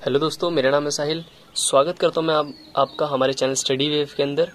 Hello दोस्तों, मेरा नाम है साहिल। स्वागत करता हूँ मैं आपका हमारे चैनल स्टडी वेव के अंदर।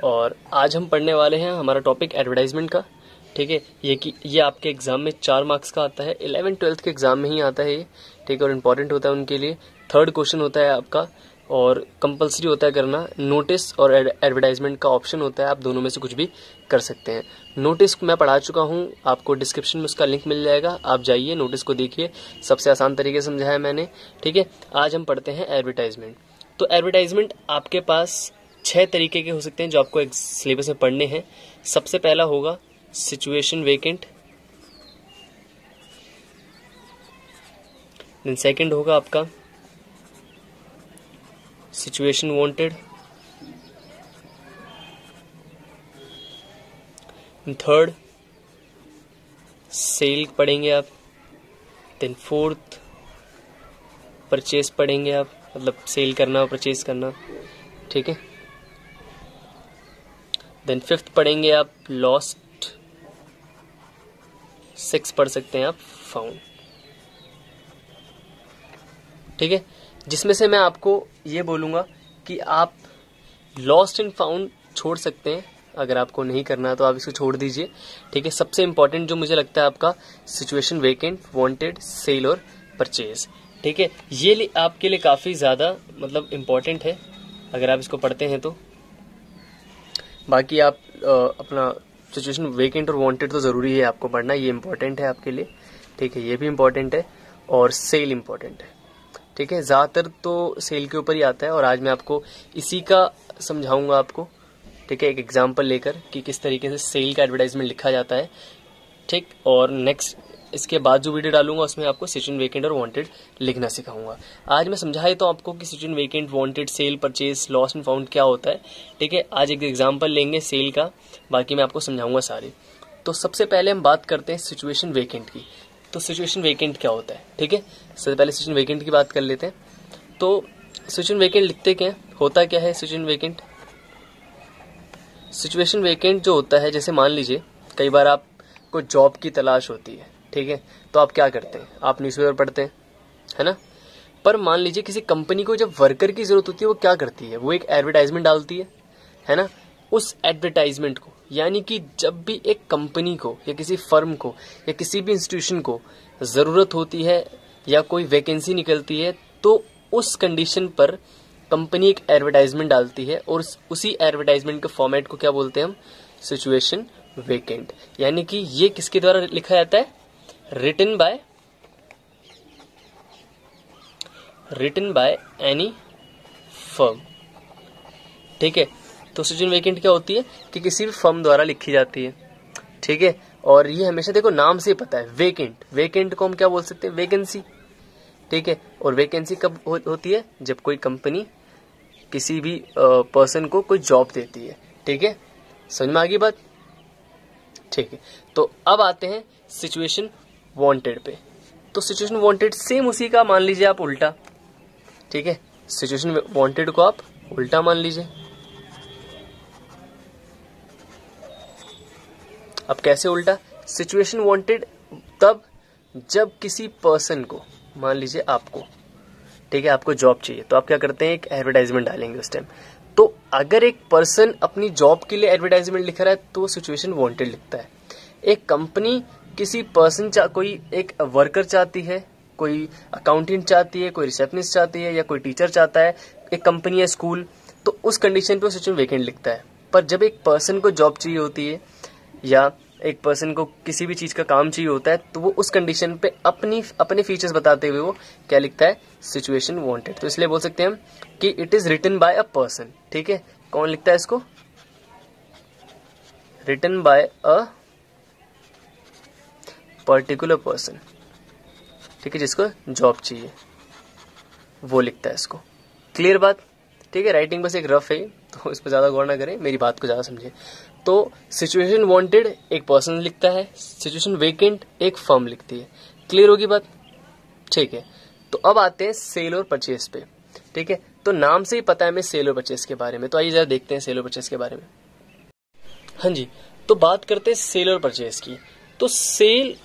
और आज हम पढ़ने वाले हैं हमारा टॉपिक एडवर्टाइजमेंट का। ठीक है, ये आपके एग्जाम में 4 मार्क्स का आता है। 11th-12th के एग्जाम में ही आता है ये। ठीक है, और इम्पॉर्टेंट होता है उनके लिए। 3rd क्वेश्चन होता है आपका और कंपलसरी होता है करना। नोटिस और एडवर्टाइजमेंट का ऑप्शन होता है, आप दोनों में से कुछ भी कर सकते हैं। नोटिस मैं पढ़ा चुका हूँ, आपको डिस्क्रिप्शन में उसका लिंक मिल जाएगा, आप जाइए नोटिस को देखिए। सबसे आसान तरीके से समझाया मैंने। ठीक है, आज हम पढ़ते हैं एडवर्टाइजमेंट। तो एडवर्टाइजमेंट आपके पास 6 तरीके के हो सकते हैं जो आपको सिलेबस में पढ़ने हैं। सबसे पहला होगा सिचुएशन वेकेंट, देन सेकंड होगा आपका सिचुएशन वांटेड, थर्ड सेल पढ़ेंगे आप, देन फोर्थ परचेज पढ़ेंगे आप, मतलब सेल करना और परचेज करना। ठीक है, देन फिफ्थ पढ़ेंगे आप लॉस्ट, 6 पढ़ सकते हैं आप फाउंड। ठीक है, जिसमें से मैं आपको ये बोलूंगा कि आप लॉस्ट एंड फाउंड छोड़ सकते हैं। अगर आपको नहीं करना तो आप इसको छोड़ दीजिए। ठीक है, सबसे इंपॉर्टेंट जो मुझे लगता है आपका सिचुएशन वेकेंट, वांटेड, सेल और परचेज। ठीक है, ये आपके लिए काफी ज्यादा मतलब इम्पोर्टेंट है अगर आप इसको पढ़ते हैं तो। बाकी आप अपना सिचुएशन वेकेंट और वांटेड तो जरूरी है आपको पढ़ना, ये इंपॉर्टेंट है आपके लिए। ठीक है, ये भी इंपॉर्टेंट है और सेल इंपॉर्टेंट है। ठीक है, ज्यादातर तो सेल के ऊपर ही आता है और आज मैं आपको इसी का समझाऊंगा आपको। ठीक है, एक एग्जांपल लेकर कि किस तरीके से सेल का एडवर्टाइजमेंट लिखा जाता है। ठीक, और नेक्स्ट इसके बाद जो वीडियो डालूंगा उसमें आपको सिचुएशन वेकेंट और वांटेड लिखना सिखाऊंगा। आज मैं समझाई तो आपको कि situation vacant, wanted, sale, purchase, lost and found क्या होता है। ठीक है, आज एक एग्जांपल लेंगे सेल का, बाकी मैं आपको समझाऊंगा सारे। तो सबसे पहले हम बात करते हैं सिचुएशन वेकेंट की। तो सिचुएशन वेकेंट क्या होता है? ठीक है, सबसे पहले सिचुएशन वेकेंट की बात कर लेते हैं। तो सिचुएशन वेकेंट लिखते क्या है, होता क्या है सिचुएशन वेकेंट? सिचुएशन वेकेंट जो होता है, जैसे मान लीजिए कई बार आपको जॉब की तलाश होती है। ठीक है, तो आप क्या करते हैं, आप न्यूज़पेपर पढ़ते हैं, है ना। पर मान लीजिए किसी कंपनी को जब वर्कर की जरूरत होती है, वो क्या करती है, वो एक एडवर्टाइजमेंट डालती है ना। उस एडवर्टाइजमेंट को, यानी कि जब भी एक कंपनी को या किसी फर्म को या किसी भी इंस्टीट्यूशन को जरूरत होती है या कोई वैकेंसी निकलती है, तो उस कंडीशन पर कंपनी एक एडवर्टाइजमेंट डालती है और उसी एडवर्टाइजमेंट के फॉर्मेट को क्या बोलते हैं हम, सिचुएशन वेकेंट। यानी कि ये किसके द्वारा लिखा जाता है, रिटन बाय एनी फर्म। ठीक है, तो सिचुएशन वेकेंट क्या होती है कि किसी भी फर्म द्वारा लिखी जाती है। ठीक है, और ये हमेशा देखो नाम से पता है, वेकेंट को हम क्या बोल सकते हैं, वैकेंसी। ठीक है, और वैकेंसी कब होती है, जब कोई कंपनी किसी भी पर्सन को कोई जॉब देती है। ठीक है, समझ में आ गई बात। ठीक है, तो अब आते हैं सिचुएशन वांटेड पे। तो सिचुएशन वांटेड सेम उसी का मान लीजिए आप उल्टा। ठीक है, सिचुएशन वांटेड को आप उल्टा मान लीजिए। अब कैसे उल्टा? सिचुएशन वांटेड तब जब किसी पर्सन को, मान लीजिए आपको, ठीक है, आपको जॉब चाहिए, तो आप क्या करते हैं, एक एडवर्टाइजमेंट डालेंगे उस टाइम। तो अगर एक पर्सन अपनी जॉब के लिए एडवर्टाइजमेंट लिख रहा है तो वो सिचुएशन वांटेड लिखता है। एक कंपनी किसी पर्सन कोई एक वर्कर चाहती है, कोई अकाउंटेंट चाहती है, कोई रिसेप्शनिस्ट चाहती है या कोई टीचर चाहता है, एक कंपनी है, स्कूल, तो उस कंडीशन पे सिचुएशन वेकेंट लिखता है। पर जब एक पर्सन को जॉब चाहिए होती है या एक पर्सन को किसी भी चीज का काम चाहिए होता है, तो वो उस कंडीशन पे अपने फीचर्स बताते हुए वो क्या लिखता है, सिचुएशन वांटेड। तो इसलिए बोल सकते हैं हम कि it is written by a person. ठीक है, कौन लिखता है इसको, written by a particular person. ठीक है, जिसको जॉब चाहिए वो लिखता है इसको। क्लियर बात। ठीक है, राइटिंग बस एक रफ है तो इस पर ज्यादा गौर ना करें, मेरी बात को ज्यादा समझे। तो सिचुएशन वांटेड एक पर्सन लिखता है, सिचुएशन वेकेंट एक फर्म लिखती है। क्लियर होगी बात। ठीक है, तो अब आते हैं सेल और परचेज पे। ठीक है, तो नाम से ही पता है हमें सेल और परचेज के बारे में, तो आइए जरा देखते हैं सेल और परचेज के बारे में। हाँ जी, तो बात करते हैं सेल और परचेज की। तो सेल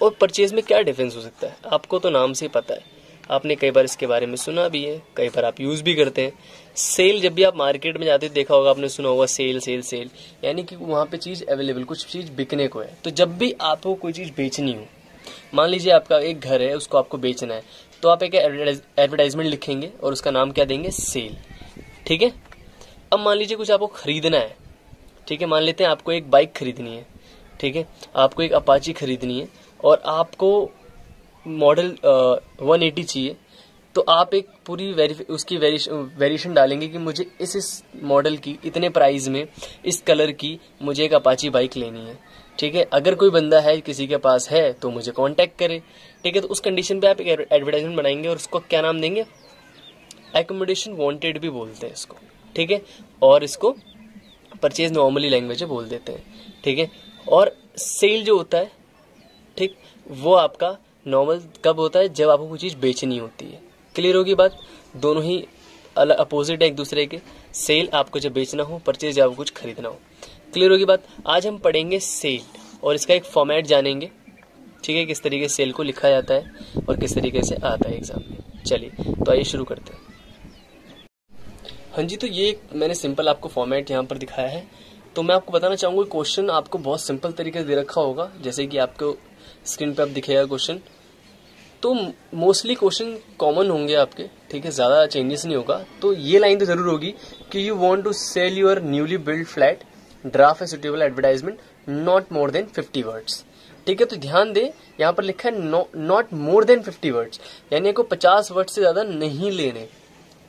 और परचेज में क्या डिफरेंस हो सकता है, आपको तो नाम से ही पता है। आपने कई बार इसके बारे में सुना भी है, कई बार आप यूज़ भी करते हैं। सेल, जब भी आप मार्केट में जाते देखा होगा, आपने सुना होगा सेल सेल सेल, यानी कि वहाँ पे चीज़ अवेलेबल, कुछ चीज़ बिकने को है। तो जब भी आपको कोई चीज़ बेचनी हो, मान लीजिए आपका एक घर है, उसको आपको बेचना है, तो आप एक एडवर्टाइजमेंट लिखेंगे और उसका नाम क्या देंगे, सेल। ठीक है। अब मान लीजिए कुछ आपको खरीदना है, ठीक है, मान लेते हैं आपको एक बाइक खरीदनी है, ठीक है, आपको एक अपाची खरीदनी है और आपको मॉडल 180 चाहिए, तो आप एक पूरी उसकी वेरिएशन डालेंगे कि मुझे इस मॉडल की इतने प्राइस में इस कलर की मुझे एक अपाची बाइक लेनी है। ठीक है, अगर कोई बंदा है किसी के पास है तो मुझे कांटेक्ट करे। ठीक है, तो उस कंडीशन पे आप एक एडवर्टाइजमेंट बनाएंगे और उसको क्या नाम देंगे, एकोमोडेशन वांटेड भी बोलते हैं इसको। ठीक है, और इसको परचेज नॉर्मली लैंग्वेज में बोल देते हैं। ठीक है, और सेल जो होता है, ठीक, वो आपका नॉर्मल कब होता है, जब आपको कोई चीज़ बेचनी होती है। क्लियर होगी बात, दोनों ही अपोजिट है एक दूसरे के। सेल आपको जब बेचना हो, परचेज जब आपको कुछ खरीदना हो। क्लियर होगी बात। आज हम पढ़ेंगे सेल और इसका एक फॉर्मेट जानेंगे। ठीक है, किस तरीके से सेल को लिखा जाता है और किस तरीके से आता है एग्जाम में। चलिए तो आइए शुरू करते हैं। हाँ जी, तो ये मैंने सिंपल आपको फॉर्मेट यहाँ पर दिखाया है। तो मैं आपको बताना चाहूँगा, क्वेश्चन आपको बहुत सिंपल तरीके से दे रखा होगा, जैसे कि आपको स्क्रीन पे अब दिखेगा क्वेश्चन। तो मोस्टली क्वेश्चन कॉमन होंगे आपके, ठीक है, ज़्यादा चेंजेस नहीं होगा। तो ये लाइन तो ज़रूर होगी कि you want to sell your newly build flat, draft a suitable advertisement, not more than 50 words. ठीक है, तो ध्यान दे, यहाँ पर लिखा है नॉट मोर देन 50 वर्ड्स, यानी आपको 50 वर्ड से ज़्यादा नहीं लेने।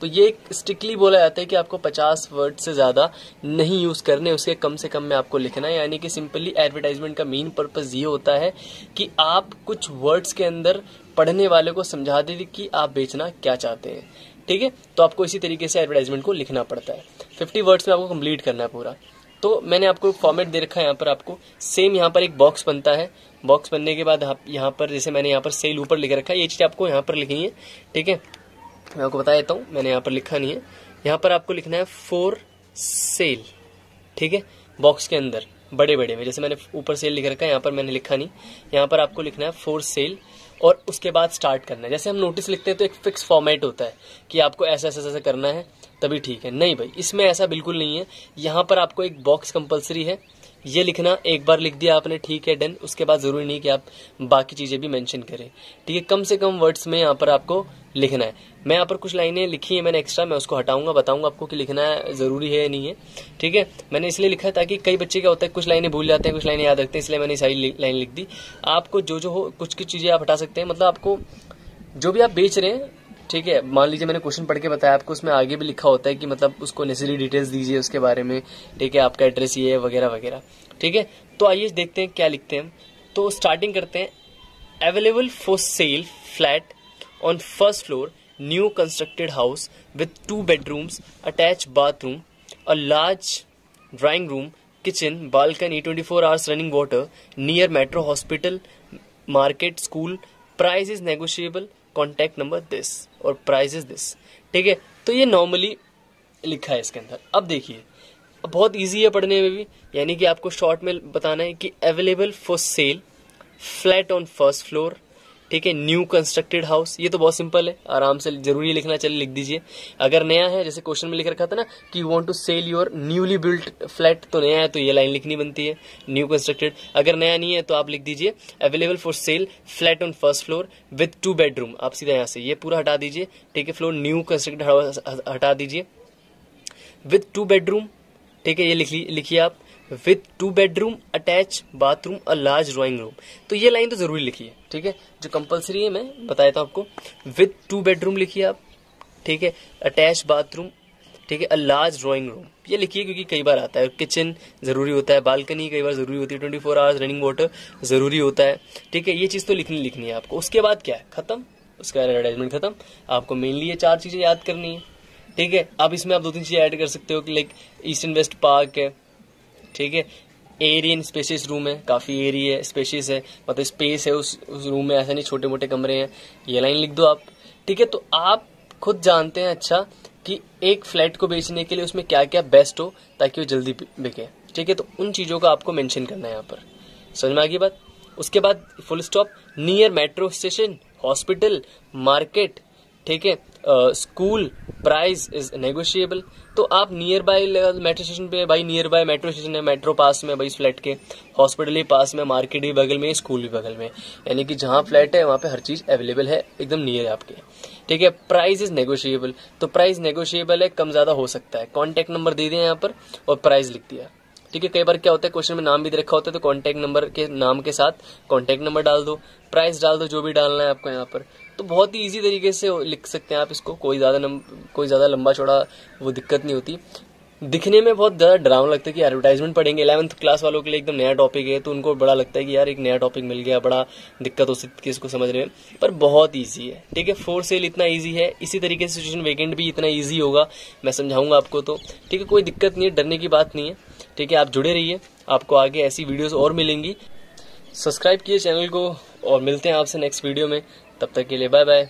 तो ये स्ट्रिक्टली बोला जाता है कि आपको 50 वर्ड से ज़्यादा नहीं यूज़ करने, उसके कम से कम में आपको लिखना है। यानी कि सिंपली एडवर्टाइजमेंट का मेन पर्पस ये होता है कि आप कुछ वर्ड्स के अंदर पढ़ने वाले को समझा दें कि आप बेचना क्या चाहते हैं। ठीक है, तो आपको इसी तरीके से एडवर्टाइजमेंट को लिखना पड़ता है। 50 वर्ड्स में आपको कंप्लीट करना है पूरा। तो मैंने आपको फॉर्मेट दे रखा है यहाँ पर, आपको सेम यहाँ पर एक बॉक्स बनता है। बॉक्स बनने के बाद आप यहाँ पर, जैसे मैंने यहाँ पर सेल ऊपर लिख रखा है, ये चीज़ आपको यहाँ पर लिखनी है। ठीक है, मैं आपको बता देता हूँ, मैंने यहाँ पर लिखा नहीं है, यहाँ पर आपको लिखना है फॉर सेल। ठीक है, बॉक्स के अंदर बड़े बड़े में, जैसे मैंने ऊपर सेल लिख रखा है, यहाँ पर मैंने लिखा नहीं, यहाँ पर आपको लिखना है फॉर सेल और उसके बाद स्टार्ट करना है। जैसे हम नोटिस लिखते हैं तो एक फिक्स फॉर्मेट होता है कि आपको ऐसा ऐसा ऐसा करना है तभी ठीक है। नहीं भाई, इसमें ऐसा बिल्कुल नहीं है। यहाँ पर आपको एक बॉक्स कंपलसरी है, ये लिखना। एक बार लिख दिया आपने, ठीक है, डन। उसके बाद ज़रूरी नहीं कि आप बाकी चीज़ें भी मेंशन करें। ठीक है, कम से कम वर्ड्स में यहाँ पर आपको लिखना है। मैं यहाँ पर कुछ लाइनें लिखी है मैंने एक्स्ट्रा, मैं उसको हटाऊंगा, बताऊंगा आपको कि लिखना है ज़रूरी है या नहीं है। ठीक है, मैंने इसलिए लिखा है ताकि कई बच्चे क्या होता है, कुछ लाइनें भूल जाते हैं, कुछ लाइनें याद रखते हैं, इसलिए मैंने सारी लाइन लिख दी। आपको जो हो, कुछ चीज़ें आप हटा सकते हैं। मतलब आपको जो भी आप बेच रहे हैं, ठीक है, मान लीजिए मैंने क्वेश्चन पढ़ के बताया आपको, उसमें आगे भी लिखा होता है कि मतलब उसको नेसेसरी डिटेल्स दीजिए उसके बारे में। ठीक है, आपका एड्रेस ये है वगैरह वगैरह। ठीक है, तो आइए देखते हैं क्या लिखते हैं। तो स्टार्टिंग करते हैं। Available for sale flat on first floor, new constructed house with 2 bedrooms, attach bathroom, a large drawing room, kitchen, balcony, 24 hours running water, near metro, hospital, market, school, price is negotiable, contact number this और price is this. ठीक है, तो ये normally लिखा है इसके अंदर। अब देखिए, बहुत इजी है पढ़ने में भी, यानी कि आपको शॉर्ट में बताना है कि available for sale flat on first floor, ठीक है, न्यू कंस्ट्रक्टेड हाउस। ये तो बहुत सिंपल है, आराम से जरूरी लिखना, चलिए लिख दीजिए। अगर नया है, जैसे क्वेश्चन में लिख रखा था ना कि you want to sell your newly built flat, तो नया है तो ये लाइन लिखनी बनती है, न्यू कंस्ट्रक्टेड। अगर नया नहीं है तो आप लिख दीजिए available for sale flat on first floor with 2 bedroom। आप सीधा यहाँ से ये पूरा हटा दीजिए। ठीक है, फ्लोर न्यू कंस्ट्रक्टेड हाउस हटा दीजिए, विथ 2 bedroom। ठीक है, ये लिखिए आप, with 2 bedroom, attach bathroom, a large drawing room. तो ये लाइन तो जरूरी लिखिए। ठीक है, जो कंपलसरी है मैं बता देता हूँ आपको। विथ 2 bedroom लिखिए आप, ठीक है, अटैच बाथरूम, ठीक है, अ लार्ज ड्राइंग रूम, ये लिखिए क्योंकि कई बार आता है। किचन जरूरी होता है, बालकनी कई बार जरूरी होती है, 24 hours रनिंग वाटर जरूरी होता है। ठीक है, ये चीज़ तो लिखनी है आपको। उसके बाद क्या है, खत्म, उसका एडवर्टाइजमेंट खत्म। आपको मेनली ये 4 चीज़ें याद करनी है। ठीक है, अब इसमें आप 2-3 चीज़ें ऐड कर सकते हो कि like east and west park है, ठीक है, एरियन स्पेशियस रूम है, काफ़ी एरिया है, स्पेशियस है, मतलब स्पेस है उस रूम में, ऐसा नहीं छोटे मोटे कमरे हैं। ये लाइन लिख दो आप। ठीक है, तो आप खुद जानते हैं अच्छा कि एक फ्लैट को बेचने के लिए उसमें क्या क्या बेस्ट हो ताकि वो जल्दी बिके। ठीक है, तो उन चीज़ों को आपको मेंशन करना है यहाँ पर। समझ में आ गई बात। उसके बाद full stop, near metro station, hospital, market, ठीक है। School price is negotiable. तो आप नियर बाय मेट्रो स्टेशन पे, भाई नियर बाय मेट्रो स्टेशन है, मेट्रो पास में, भाई इस फ्लैट के हॉस्पिटल ही पास में, मार्केट भी बगल में, स्कूल भी बगल में, यानी कि जहां फ्लैट है वहां पे हर चीज अवेलेबल है, एकदम नियर है आपके, ठीक है। प्राइस इज नेगोशिएबल, तो प्राइस नेगोशिएबल है, कम ज्यादा हो सकता है। कॉन्टैक्ट नंबर दे दिया यहाँ पर और प्राइस लिख दिया, ठीक है। कई बार क्या होता है क्वेश्चन में नाम भी दे रखा होता है, तो कॉन्टैक्ट नंबर के नाम के साथ कॉन्टैक्ट नंबर डाल दो, प्राइस डाल दो, जो भी डालना है आपको यहाँ पर। तो बहुत ही इजी तरीके से लिख सकते हैं आप इसको, कोई ज्यादा लंबा चौड़ा वो दिक्कत नहीं होती। दिखने में बहुत ज्यादा डरावना लगता है कि एडवर्टाइजमेंट पढ़ेंगे 11th क्लास वालों के लिए एकदम नया टॉपिक है, तो उनको बड़ा लगता है कि यार एक नया टॉपिक मिल गया, बड़ा दिक्कत हो सकती है इसको समझने में, पर बहुत इजी है, ठीक है। फोर सेल इतना इजी है, इसी तरीके से सिचुएशन वेकेंट भी इतना इजी होगा, मैं समझाऊंगा आपको, तो ठीक है, कोई दिक्कत नहीं है, डरने की बात नहीं है, ठीक है। आप जुड़े रहिए, आपको आगे ऐसी वीडियोस और मिलेंगी। सब्सक्राइब कीजिए चैनल को और मिलते हैं आपसे नेक्स्ट वीडियो में, तब तक के लिए बाय बाय।